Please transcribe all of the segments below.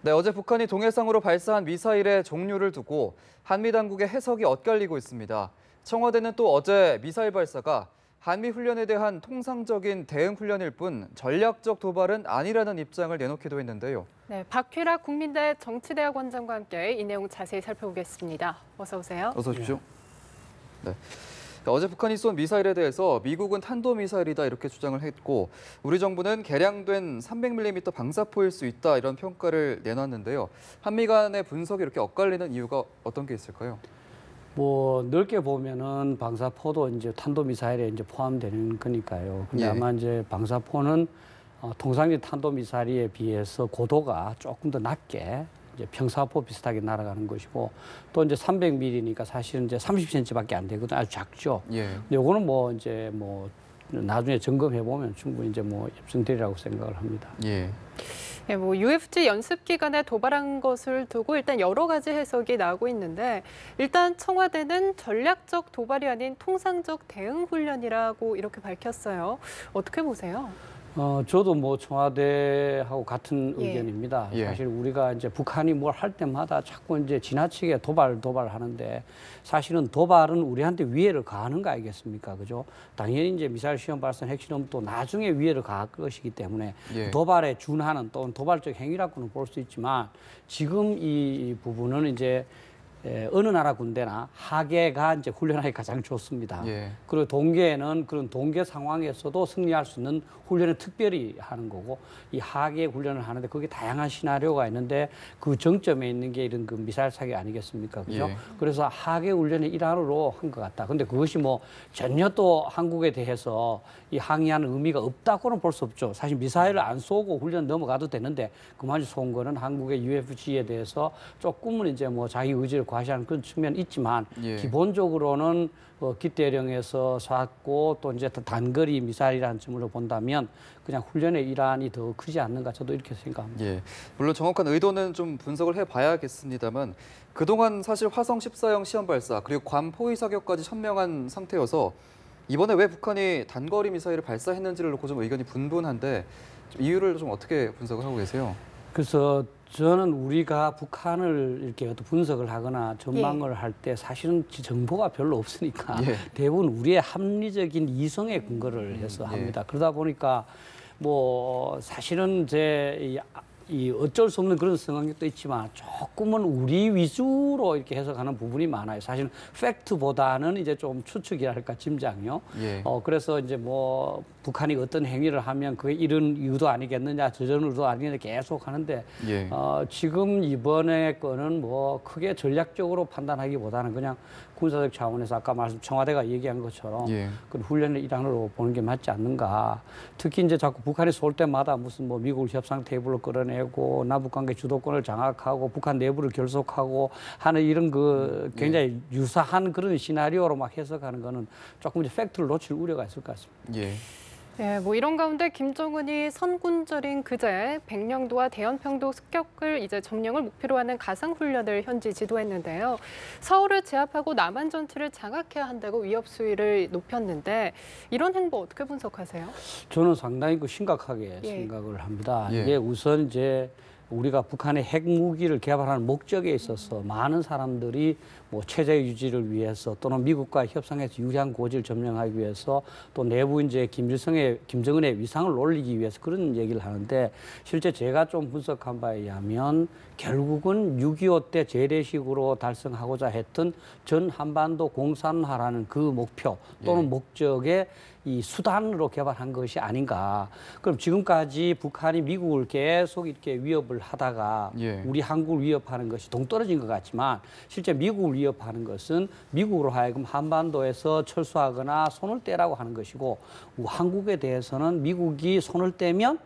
네, 어제 북한이 동해상으로 발사한 미사일의 종류를 두고 한미 당국의 해석이 엇갈리고 있습니다. 청와대는 또 어제 미사일 발사가 한미 훈련에 대한 통상적인 대응 훈련일 뿐 전략적 도발은 아니라는 입장을 내놓기도 했는데요. 네, 박휘락 국민대 정치대학원장과 함께 이 내용 자세히 살펴보겠습니다. 어서 오세요. 어서 오십시오. 네. 어제 북한이 쏜 미사일에 대해서 미국은 탄도미사일이다 이렇게 주장을 했고 우리 정부는 개량된 300mm 방사포일 수 있다 이런 평가를 내놨는데요. 한미 간의 분석이 이렇게 엇갈리는 이유가 어떤 게 있을까요? 뭐 넓게 보면은 방사포도 이제 탄도미사일에 이제 포함되는 거니까요. 근데 예. 아마 이제 방사포는 통상적인 탄도미사일에 비해서 고도가 조금 더 낮게 이제 평사포 비슷하게 날아가는 것이고 또 이제 300mm니까 사실은 이제 30cm밖에 안 되거든요. 아주 작죠. 예. 근데 요거는 뭐 이제 뭐 나중에 점검해 보면 충분히 이제 뭐 입증되리라고 생각을 합니다. 예. 네, 뭐 UFG 연습 기간에 도발한 것을 두고 일단 여러 가지 해석이 나오고 있는데 일단 청와대는 전략적 도발이 아닌 통상적 대응 훈련이라고 이렇게 밝혔어요. 어떻게 보세요? 저도 뭐 청와대하고 같은 예. 의견입니다. 예. 사실 우리가 이제 북한이 뭘 할 때마다 자꾸 이제 지나치게 도발 하는데 사실은 도발은 우리한테 위해를 가하는 거 아니겠습니까? 그죠? 당연히 이제 미사일 시험 발사 핵실험도 나중에 위해를 가할 것이기 때문에 예. 도발에 준하는 또는 도발적 행위라고는 볼 수 있지만 지금 이 부분은 이제 어느 나라 군대나 하계가 이제 훈련하기 가장 좋습니다. 예. 그리고 동계는 그런 동계 상황에서도 승리할 수 있는 훈련을 특별히 하는 거고 이 하계 훈련을 하는데 거기에 다양한 시나리오가 있는데 그 정점에 있는 게 이런 그 미사일 사격 아니겠습니까? 그죠? 예. 그래서 하계 훈련의 일환으로 한 것 같다. 근데 그것이 뭐 전혀 또 한국에 대해서 이 항의하는 의미가 없다고는 볼 수 없죠. 사실 미사일을 안 쏘고 훈련 넘어가도 되는데 그만 쏜 거는 한국의 UFG에 대해서 조금은 이제 뭐 자기 의지를 과시하는 그런 측면이 있지만 예. 기본적으로는 기대령에서 쐈고 또 이제 단거리 미사일이라는 점으로 본다면 그냥 훈련의 일환이 더 크지 않는가 저도 이렇게 생각합니다. 예. 물론 정확한 의도는 좀 분석을 해봐야겠습니다만 그동안 사실 화성 14형 시험 발사 그리고 괌 포위 사격까지 천명한 상태여서 이번에 왜 북한이 단거리 미사일을 발사했는지를 놓고 좀 의견이 분분한데 이유를 좀 어떻게 분석을 하고 계세요? 그래서 저는 우리가 북한을 이렇게 어떤 분석을 하거나 전망을 할 때 사실은 정보가 별로 없으니까 예. 대부분 우리의 합리적인 이성에 근거를 해서 합니다. 그러다 보니까 뭐 사실은 이 어쩔 수 없는 그런 상황도 있지만 조금은 우리 위주로 이렇게 해석하는 부분이 많아요. 사실은 팩트보다는 이제 좀 추측이랄까 짐작요. 예. 그래서 이제 뭐 북한이 어떤 행위를 하면 그게 이런 이유도 아니겠느냐, 저런 의도 아니겠느냐 계속 하는데 예. 지금 이번에 거는 뭐 크게 전략적으로 판단하기보다는 그냥 군사적 차원에서 아까 청와대가 얘기한 것처럼 예. 그 훈련의 일환으로 보는 게 맞지 않는가. 특히 이제 자꾸 북한이 쏠 때마다 무슨 뭐 미국을 협상 테이블로 끌어내고 남북관계 주도권을 장악하고 북한 내부를 결속하고 하는 이런 그 굉장히 유사한 그런 시나리오로 막 해석하는 거는 조금 이제 팩트를 놓칠 우려가 있을 것 같습니다. 예. 네, 뭐 이런 가운데 김정은이 선군절인 그제 백령도와 대연평도 습격을 이제 점령을 목표로 하는 가상훈련을 현지 지도했는데요. 서울을 제압하고 남한 전체를 장악해야 한다고 위협 수위를 높였는데 이런 행보 어떻게 분석하세요? 저는 상당히 심각하게 예. 생각을 합니다. 예. 이게 우선 이제 우리가 북한의 핵무기를 개발하는 목적에 있어서 많은 사람들이 뭐 체제 유지를 위해서 또는 미국과 협상해서 유리한 고지를 점령하기 위해서 또 내부 이제 김정은의 위상을 올리기 위해서 그런 얘기를 하는데 실제 제가 좀 분석한 바에 의하면 결국은 6.25 때 재래식으로 달성하고자 했던 전 한반도 공산화라는 그 목표 또는 목적에 이 수단으로 개발한 것이 아닌가. 그럼 지금까지 북한이 미국을 계속 이렇게 위협을 하다가 예. 우리 한국을 위협하는 것이 동떨어진 것 같지만 실제 미국을 위협하는 것은 미국으로 하여금 한반도에서 철수하거나 손을 떼라고 하는 것이고 한국에 대해서는 미국이 손을 떼면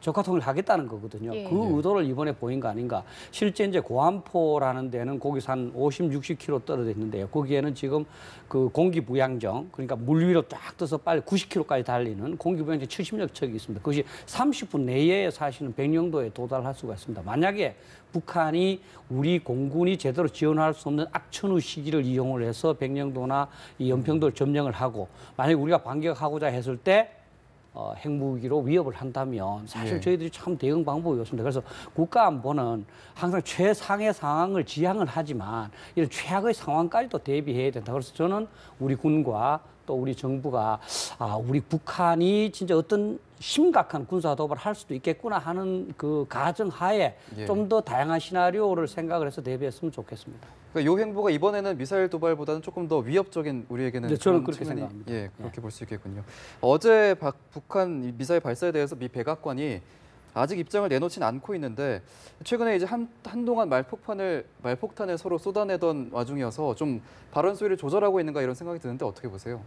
적화통일을 하겠다는 거거든요. 예. 그 의도를 이번에 보인 거 아닌가. 실제 이제 고안포라는 데는 거기서 한 50, 60km 떨어져 있는데요. 거기에는 지금 그 공기부양정, 그러니까 물 위로 쫙 떠서 빨리 90km까지 달리는 공기부양정 70여 척이 있습니다. 그것이 30분 내에 사실은 백령도에 도달할 수가 있습니다. 만약에 북한이 우리 공군이 제대로 지원할 수 없는 악천후 시기를 이용을 해서 백령도나 이 연평도를 점령을 하고 만약에 우리가 반격하고자 했을 때 핵무기로 위협을 한다면 사실 예. 저희들이 참 대응 방법이 없습니다. 그래서 국가안보는 항상 최상의 상황을 지향을 하지만 이런 최악의 상황까지도 대비해야 된다. 그래서 저는 우리 군과 또 우리 정부가 우리 북한이 진짜 어떤 심각한 군사 도발을 할 수도 있겠구나 하는 그 가정하에 예. 좀 더 다양한 시나리오를 생각을 해서 대비했으면 좋겠습니다. 그러니까 요 행보가 이번에는 미사일 도발보다는 조금 더 위협적인 우리에게는 네, 저는 그런 그렇게 측면이, 생각합니다. 예, 그렇게 볼 수 있겠군요. 어제 북한 이 미사일 발사에 대해서 미 백악관이 아직 입장을 내놓진 않고 있는데 최근에 이제 한동안 말폭탄을 서로 쏟아내던 와중이어서 좀 발언 수위를 조절하고 있는가 이런 생각이 드는데 어떻게 보세요?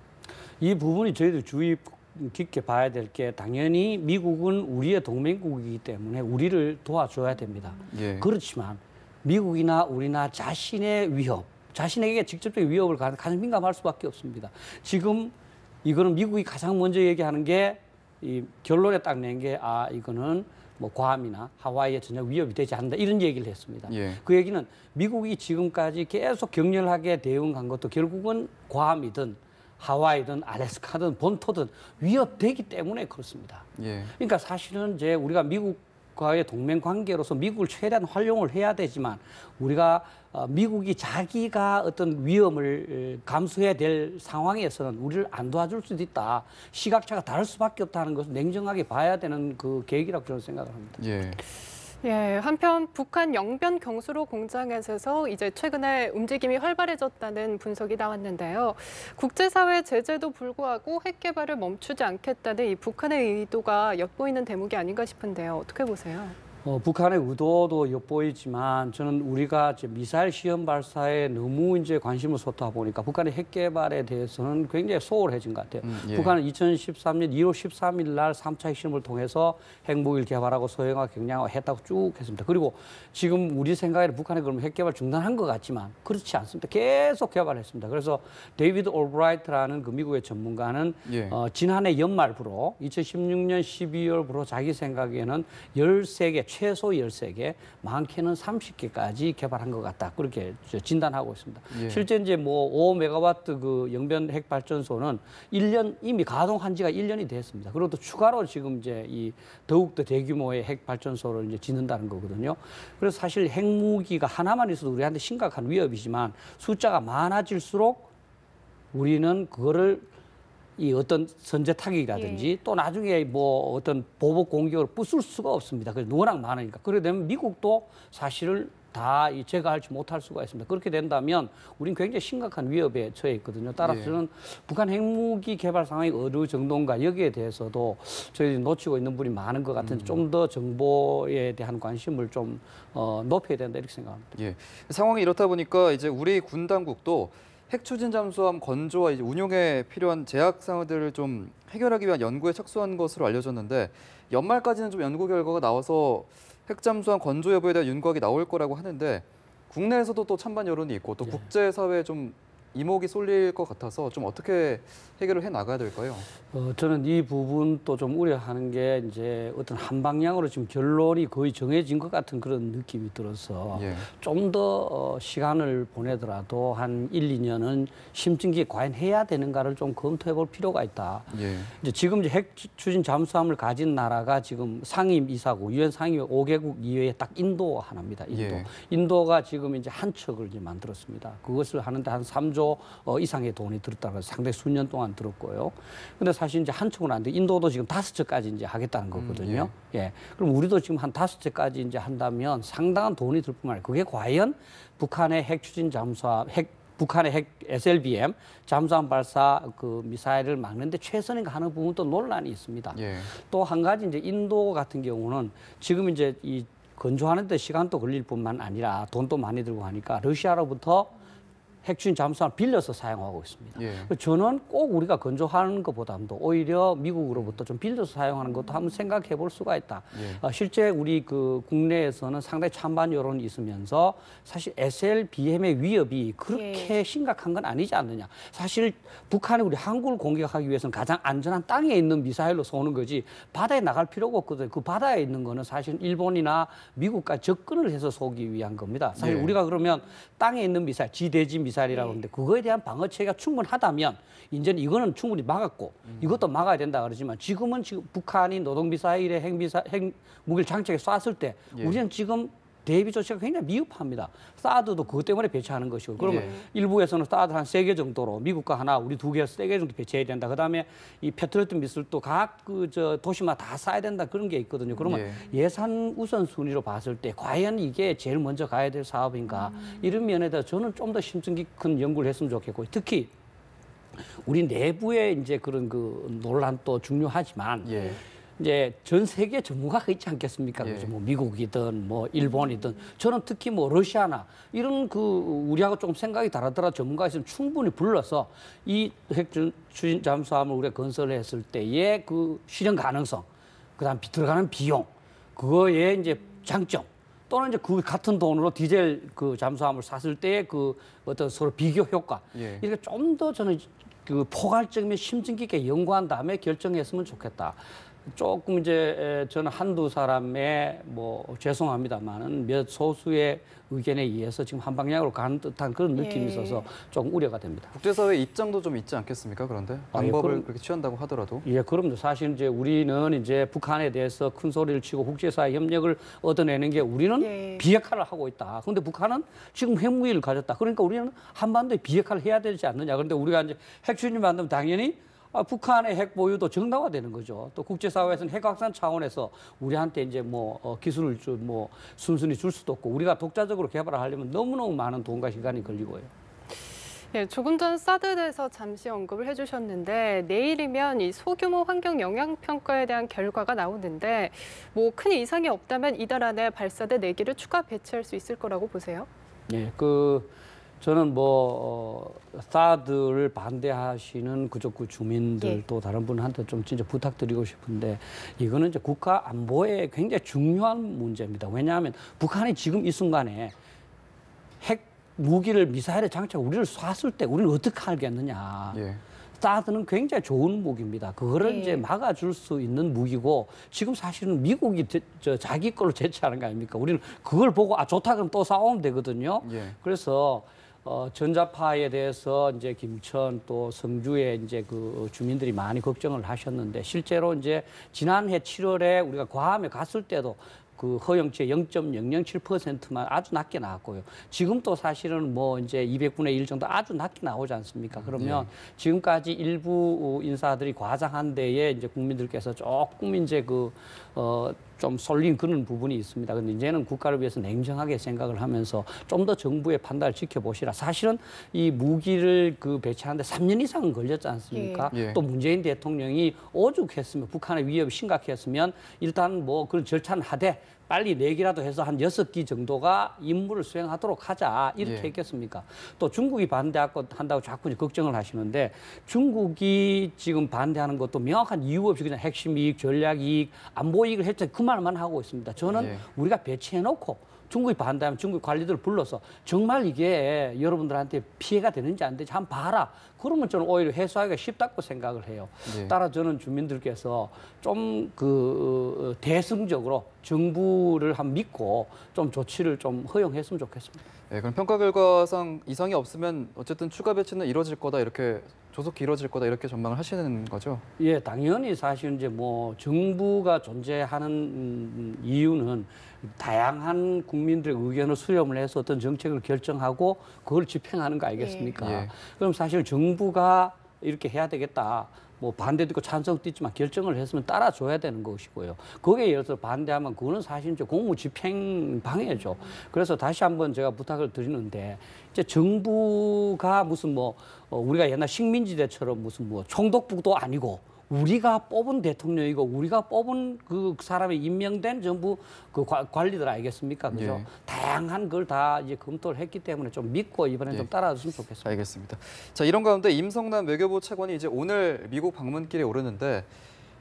이 부분이 저희들 주의 깊게 봐야 될 게 당연히 미국은 우리의 동맹국이기 때문에 우리를 도와줘야 됩니다. 예. 그렇지만 미국이나 우리나 자신의 위협, 자신에게 직접적인 위협을 가장 민감할 수밖에 없습니다. 지금 이거는 미국이 가장 먼저 얘기하는 게 이 결론에 딱 낸 게 이거는 뭐 괌이나 하와이에 전혀 위협이 되지 않는다 이런 얘기를 했습니다. 예. 그 얘기는 미국이 지금까지 계속 격렬하게 대응한 것도 결국은 괌이든 하와이든 알래스카든 본토든 위협되기 때문에 그렇습니다. 예. 그러니까 사실은 이제 우리가 미국과의 동맹 관계로서 미국을 최대한 활용을 해야 되지만 우리가 미국이 자기가 어떤 위험을 감수해야 될 상황에서는 우리를 안 도와줄 수도 있다. 시각차가 다를 수밖에 없다는 것을 냉정하게 봐야 되는 그 계획이라고 저는 생각을 합니다. 예. 예, 한편 북한 영변 경수로 공장에서 이제 최근에 움직임이 활발해졌다는 분석이 나왔는데요. 국제사회 제재도 불구하고 핵 개발을 멈추지 않겠다는 이 북한의 의도가 엿보이는 대목이 아닌가 싶은데요. 어떻게 보세요? 북한의 의도도 엿보이지만 저는 우리가 이제 미사일 시험 발사에 너무 이제 관심을 쏟다 보니까 북한의 핵 개발에 대해서는 굉장히 소홀해진 것 같아요. 예. 북한은 2013년 1월 13일 날 3차 핵실험을 통해서 핵무기를 개발하고 소형화, 경량화 했다고 쭉 했습니다. 그리고 지금 우리 생각에는 북한이 그러면 핵 개발 중단한 것 같지만 그렇지 않습니다. 계속 개발했습니다. 그래서 데이비드 올브라이트라는 그 미국의 전문가는 예. 지난해 연말부로 2016년 12월부로 자기 생각에는 13개 최소 13개, 많게는 30개까지 개발한 것 같다. 그렇게 진단하고 있습니다. 예. 실제 이제 뭐 5메가와트 그 영변 핵 발전소는 1년 이미 가동한 지가 1년이 됐습니다. 그리고 또 추가로 지금 이제 이 더욱더 대규모의 핵 발전소를 이제 짓는다는 거거든요. 그래서 사실 핵무기가 하나만 있어도 우리한테 심각한 위협이지만 숫자가 많아질수록 우리는 그거를 이 어떤 선제 타격이라든지 또 나중에 뭐 어떤 보복 공격을 부술 수가 없습니다. 그래서 워낙 많으니까. 그래 되면 미국도 사실을 다 제거하지 못할 수가 있습니다. 그렇게 된다면 우리는 굉장히 심각한 위협에 처해 있거든요. 따라서 예. 저는 북한 핵무기 개발 상황이 어느 정도인가 여기에 대해서도 저희들이 놓치고 있는 분이 많은 것 같은데 좀 더 정보에 대한 관심을 좀 높여야 된다 이렇게 생각합니다. 예. 상황이 이렇다 보니까 이제 우리 군 당국도 핵 추진 잠수함 건조와 이제 운용에 필요한 제약 사항들을 좀 해결하기 위한 연구에 착수한 것으로 알려졌는데 연말까지는 좀 연구 결과가 나와서 핵 잠수함 건조 여부에 대한 윤곽이 나올 거라고 하는데 국내에서도 또 찬반 여론이 있고 또 예. 국제사회에 좀 이목이 쏠릴 것 같아서 좀 어떻게 해결을 해 나가야 될까요? 저는 이 부분도 좀 우려하는 게 이제 어떤 한 방향으로 지금 결론이 거의 정해진 것 같은 그런 느낌이 들어서 예. 좀 더 시간을 보내더라도 한 1, 2년은 심층기에 과연 해야 되는가를 좀 검토해 볼 필요가 있다. 예. 이제 지금 이제 핵 추진 잠수함을 가진 나라가 지금 상임 이사국, 유엔 상임 5개국 이외에 딱 인도 하나입니다. 인도. 예. 인도가 지금 이제 한 척을 이제 만들었습니다. 그것을 하는데 한 3조 이상의 돈이 들었다고 해서 상당히 수년 동안 들었고요. 근데 사실 이제 한 척은 안 돼. 인도도 지금 5척까지 이제 하겠다는 거거든요. 예. 그럼 우리도 지금 한 5척까지 이제 한다면 상당한 돈이 들 뿐만 아니라 그게 과연 북한의 핵 추진 잠수함, 북한의 핵 SLBM 잠수함 발사 그 미사일을 막는데 최선인가 하는 부분도 논란이 있습니다. 예. 또 한 가지 이제 인도 같은 경우는 지금 이제 이 건조하는데 시간도 걸릴 뿐만 아니라 돈도 많이 들고 하니까 러시아로부터 핵추진 잠수함을 빌려서 사용하고 있습니다. 예. 저는 꼭 우리가 건조하는 것보다도 오히려 미국으로부터 좀 빌려서 사용하는 것도 한번 생각해 볼 수가 있다. 예. 실제 우리 그 국내에서는 상당히 찬반 여론이 있으면서 사실 SLBM의 위협이 그렇게 심각한 건 아니지 않느냐. 사실 북한이 우리 항구를 공격하기 위해서는 가장 안전한 땅에 있는 미사일로 쏘는 거지 바다에 나갈 필요가 없거든요. 그 바다에 있는 거는 사실 일본이나 미국과 접근을 해서 쏘기 위한 겁니다. 사실 예. 우리가 그러면 땅에 있는 미사일, 지대지 미사일 미사일이라고 하는데 그거에 대한 방어 체계가 충분하다면 이제는 이거는 충분히 막았고 이것도 막아야 된다 그러지만 지금은 북한이 노동 미사일에 핵 무기를 장착해 쐈을 때 예. 우리는 지금 대비 조치가 굉장히 미흡합니다. 사드도 그것 때문에 배치하는 것이고 그러면 예. 일부에서는 사드 한 3개 정도로 미국과 하나 우리 2개, 3개 정도 배치해야 된다. 그다음에 이 패트리어트 미술도 각 도시마다 다 쏴야 된다 그런 게 있거든요. 그러면 예산 우선순위로 봤을 때 과연 이게 제일 먼저 가야 될 사업인가 이런 면에 대해서 저는 좀 더 심층 깊은 연구를 했으면 좋겠고 특히 우리 내부에 이제 그런 그 논란도 중요하지만 예. 이제 전 세계 전문가가 있지 않겠습니까? 예. 그죠? 뭐 미국이든 뭐 일본이든 저는 특히 뭐 러시아나 이런 그 우리하고 조금 생각이 다르더라 전문가 있으면 충분히 불러서 이 핵 추진 잠수함을 우리가 건설했을 때의 그 실현 가능성, 그다음 들어가는 비용, 그거의 이제 장점. 또는 이제 그 같은 돈으로 디젤 그 잠수함을 샀을 때 그 어떤 서로 비교 효과 예. 이렇게 좀 더 저는 그 포괄적이면 심층 깊게 연구한 다음에 결정했으면 좋겠다. 조금 이제 저는 한두 사람의 뭐 죄송합니다만은 몇 소수의 의견에 의해서 지금 한 방향으로 가는 듯한 그런 느낌이 있어서 조금 우려가 됩니다. 국제사회 입장도 좀 있지 않겠습니까? 그런데 방법을 그렇게 취한다고 하더라도. 예, 그럼요. 사실 이제 우리는 이제 북한에 대해서 큰 소리를 치고 국제사회 협력을 얻어내는 게 우리는 비핵화를 하고 있다. 그런데 북한은 지금 핵무기를 가졌다. 그러니까 우리는 한반도에 비핵화를 해야 되지 않느냐. 그런데 우리가 이제 핵추진을 만들면 당연히 북한의 핵 보유도 정당화되는 거죠. 또 국제사회에서는 핵 확산 차원에서 우리한테 이제 뭐 기술을 뭐 순순히 줄 수도 없고 우리가 독자적으로 개발을 하려면 너무너무 많은 돈과 시간이 걸리고요. 네, 조금 전 사드에 대해서 잠시 언급을 해주셨는데 내일이면 이 소규모 환경 영향 평가에 대한 결과가 나오는데 뭐 큰 이상이 없다면 이달 안에 발사대 4기를 추가 배치할 수 있을 거라고 보세요? 네, 저는 사드를 반대하시는 그쪽 주민들 또 다른 분한테 좀 진짜 부탁드리고 싶은데 이거는 이제 국가 안보에 굉장히 중요한 문제입니다. 왜냐하면 북한이 지금 이 순간에 핵 무기를 미사일에 장착하고 우리를 쐈을 때 우리는 어떻게 알겠느냐. 예. 사드는 굉장히 좋은 무기입니다. 그거를 이제 막아줄 수 있는 무기고 지금 사실은 미국이 자기 걸로 제치하는 거 아닙니까? 우리는 그걸 보고 좋다 그럼 또 싸우면 되거든요. 예. 그래서 전자파에 대해서 이제 김천 또 성주에 이제 그 주민들이 많이 걱정을 하셨는데 실제로 이제 지난해 7월에 우리가 괌에 갔을 때도 그 허용치의 0.007%만 아주 낮게 나왔고요. 지금 또 사실은 뭐 이제 200분의 1 정도 아주 낮게 나오지 않습니까? 그러면 지금까지 일부 인사들이 과장한 데에 이제 국민들께서 조금 이제 좀 쏠린 그런 부분이 있습니다. 근데 이제는 국가를 위해서 냉정하게 생각을 하면서 좀 더 정부의 판단을 지켜보시라. 사실은 이 무기를 배치하는데 3년 이상은 걸렸지 않습니까? 또 문재인 대통령이 오죽했으면 북한의 위협이 심각했으면 일단 뭐 그런 절차는 하되 빨리 4기라도 해서 한 6기 정도가 임무를 수행하도록 하자 이렇게 했겠습니까? 또 중국이 반대한다고 자꾸 이제 걱정을 하시는데 중국이 지금 반대하는 것도 명확한 이유 없이 그냥 핵심 이익, 전략 이익, 안보 이익을 했죠. 그 말만 하고 있습니다. 저는 우리가 배치해놓고 중국이 반대하면 중국 관리들을 불러서 정말 이게 여러분들한테 피해가 되는지 안 되는지 한번 봐라. 그러면 저는 오히려 해소하기가 쉽다고 생각을 해요. 따라 저는 주민들께서 좀 대승적으로 정부를 한 믿고 좀 조치를 좀 허용했으면 좋겠습니다. 네, 그럼 평가 결과상 이상이 없으면 어쨌든 추가 배치는 이루어질 거다 이렇게 조속히 이루어질 거다 이렇게 전망을 하시는 거죠? 예, 당연히 사실 이제 뭐 정부가 존재하는 이유는 다양한 국민들의 의견을 수렴을 해서 어떤 정책을 결정하고 그걸 집행하는 거 아니겠습니까? 그럼 사실 정부가 이렇게 해야 되겠다. 뭐 반대도 있고 찬성도 있지만 결정을 했으면 따라줘야 되는 것이고요. 거기에 예를 들어 반대하면 그거는 사실 이제 공무 집행 방해죠. 그래서 다시 한번 제가 부탁을 드리는데 이제 정부가 무슨 우리가 옛날 식민지대처럼 무슨 총독부도 아니고 우리가 뽑은 대통령이고 우리가 뽑은 그 사람이 임명된 정부 그 관리들 아니겠습니까? 그죠? 다양한 걸 다 이제 검토를 했기 때문에 좀 믿고 이번엔 좀 따라줬으면 좋겠습니다. 알겠습니다. 자, 이런 가운데 임성남 외교부 차관이 이제 오늘 미국 방문길에 오르는데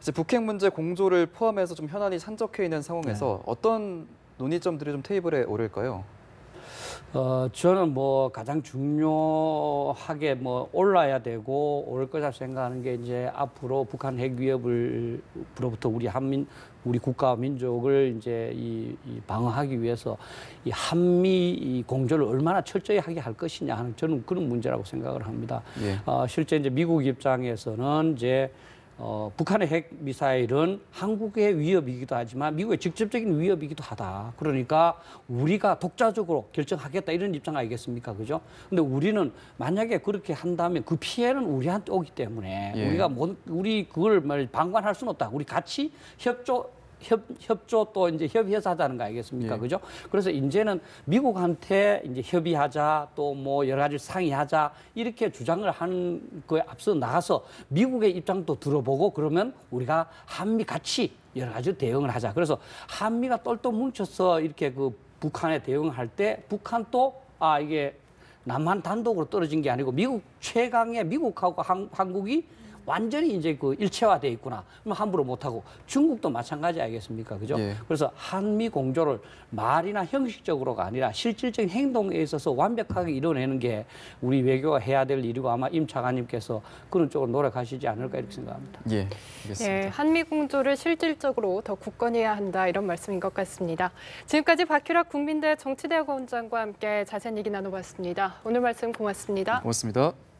이제 북핵 문제 공조를 포함해서 좀 현안이 산적해 있는 상황에서 어떤 논의점들이 좀 테이블에 오를까요? 저는 뭐 가장 중요하게 뭐 올라야 되고 올 거다 생각하는 게 이제 앞으로 북한 핵 위협으로부터 우리 국가와 민족을 이제 이 방어하기 위해서 이 한미 이 공조를 얼마나 철저히 하게 할 것이냐 하는 저는 그런 문제라고 생각을 합니다. 예. 실제 이제 미국 입장에서는 이제 북한의 핵 미사일은 한국의 위협이기도 하지만 미국의 직접적인 위협이기도 하다. 그러니까 우리가 독자적으로 결정하겠다 이런 입장 아니겠습니까? 그죠? 근데 우리는 만약에 그렇게 한다면 그 피해는 우리한테 오기 때문에 예. 우리 그걸 방관할 수는 없다. 우리 같이 협조 또 이제 협의해서 하자는 거 아니겠습니까? 예. 그죠? 그래서 이제는 미국한테 이제 협의하자 또 뭐 여러 가지 상의하자 이렇게 주장을 하는 거에 앞서 나가서 미국의 입장도 들어보고 그러면 우리가 한미 같이 여러 가지 대응을 하자. 그래서 한미가 똘똘 뭉쳐서 이렇게 그 북한에 대응할 때 북한도 이게 남한 단독으로 떨어진 게 아니고 미국 최강의 미국하고 한국이 완전히 이제 그 일체화돼 있구나. 그럼 함부로 못하고 중국도 마찬가지 아니겠습니까? 그죠? 예. 그래서 한미 공조를 말이나 형식적으로가 아니라 실질적인 행동에 있어서 완벽하게 이뤄내는 게 우리 외교가 해야 될 일이고 아마 임 차관님께서 그런 쪽으로 노력하시지 않을까 이렇게 생각합니다. 예, 알겠습니다. 예, 한미 공조를 실질적으로 더 굳건해야 한다 이런 말씀인 것 같습니다. 지금까지 박규락 국민대 정치대학원장과 함께 자세한 얘기 나눠봤습니다. 오늘 말씀 고맙습니다. 고맙습니다.